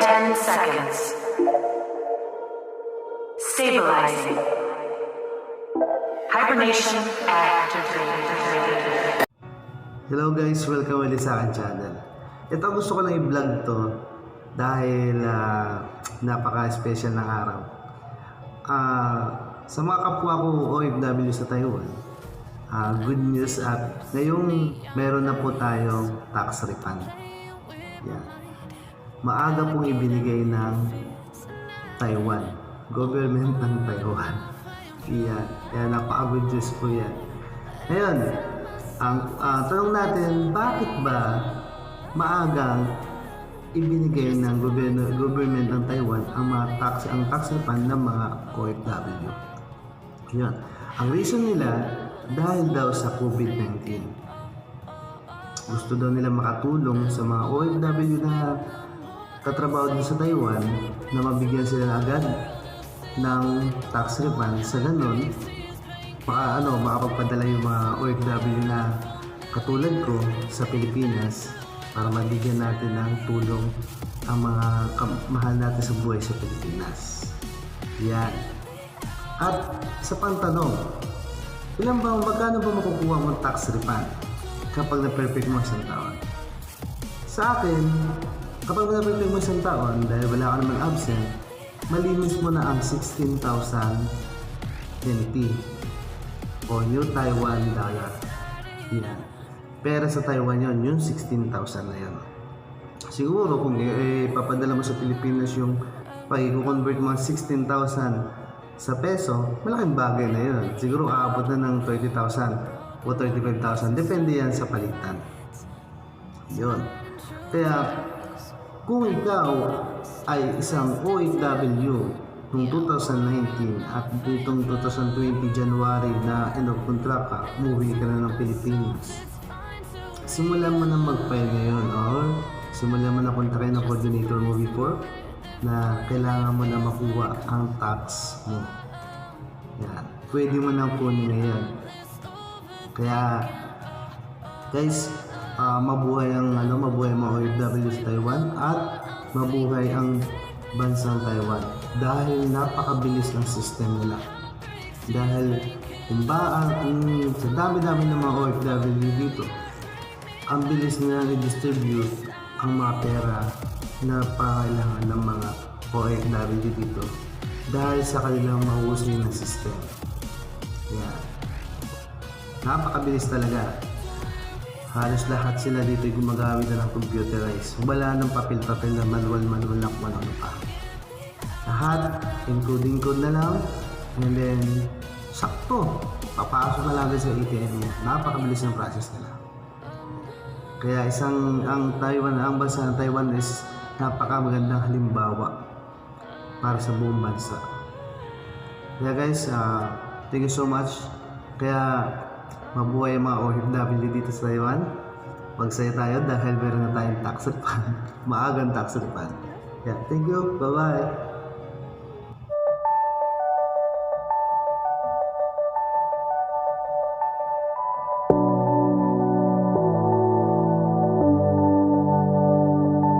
10 seconds. Stabilizing. Hibernation activated. Hello guys, welcome ulit sa akin channel. Ito gusto ko lang i-vlog to dahil napaka-special ng araw. Sa mga kapwa ko OFW sa Taiwan, good news at ngayong meron na po tayong tax refund. Yan. Maaga pong ibinigay ng Taiwan, government ng Taiwan. Yan, napaka-good news po yan. Ngayon, ang tanong natin, bakit ba maagang ibinigay ng government ng Taiwan ang tax refund ng mga OFW? Yan. Ang reason nila, dahil daw sa COVID-19. Gusto daw nila makatulong sa mga OFW na katrabaho din sa Taiwan na mabigyan sila agad ng tax refund. Sa ganun, makapagpadala yung mga OFW na katulad ko sa Pilipinas para mabigyan natin ng tulong ang mga mahal natin sa buhay sa Pilipinas. Yan. At sa pantanong, magkano ba makukuha mong tax refund kapag na-perfect mo isang taon? Sa akin, kapag na-perfect mo isang taon, dahil wala ka naman absent, malinis mo na ang 16,000 NT o New Taiwan dollar. Yan. Pera sa Taiwan yon, yung 16,000 na yun. Siguro kung papadala mo sa Pilipinas yung pag-convert mo ang 16,000 sa peso, malaking bagay na yun. Siguro aabot na ng 30,000 o 35,000. Depende yan sa palitan. Yun. Kaya, kung ikaw ay isang OFW noong 2019 at itong 2020 January na end of contract ka, umuwi ka na ng Pilipinas, simulan mo na mag-file ngayon or simulan mo na kontakin ng coordinator mo before na kailangan mo na makuha ang tax mo. Yan. Pwede mo nang kunin ngayon. Kaya guys, mabuhay ang mabuhay mga OFW sa Taiwan at mabuhay ang bansang Taiwan dahil napakabilis ng system nila. Dahil sa dami-dami ng mga OFW dito, ang bilis nila i-distribute ang mga pera na pangailangan ng mga OFW dito dahil sa kanilang mahusay na system. Yan. Napakabilis talaga. Halos lahat sila dito ay gumagamit na ng computerized. Wala ng papel-papel na manual na kung ano pa. Lahat, including code na lang, and then sakto, papasok na lang sa ATM mo. Napakabilis ng process nila. Kaya ang bansa ng Taiwan is napakamagandang halimbawa para sa buong bansa. Kaya guys, thank you so much. Kaya mabuhay ang mga OFW dito sa Taiwan. Magsaya tayo dahil meron na tayong tax refund. Maagang tax refund. Yeah, thank you. Bye-bye.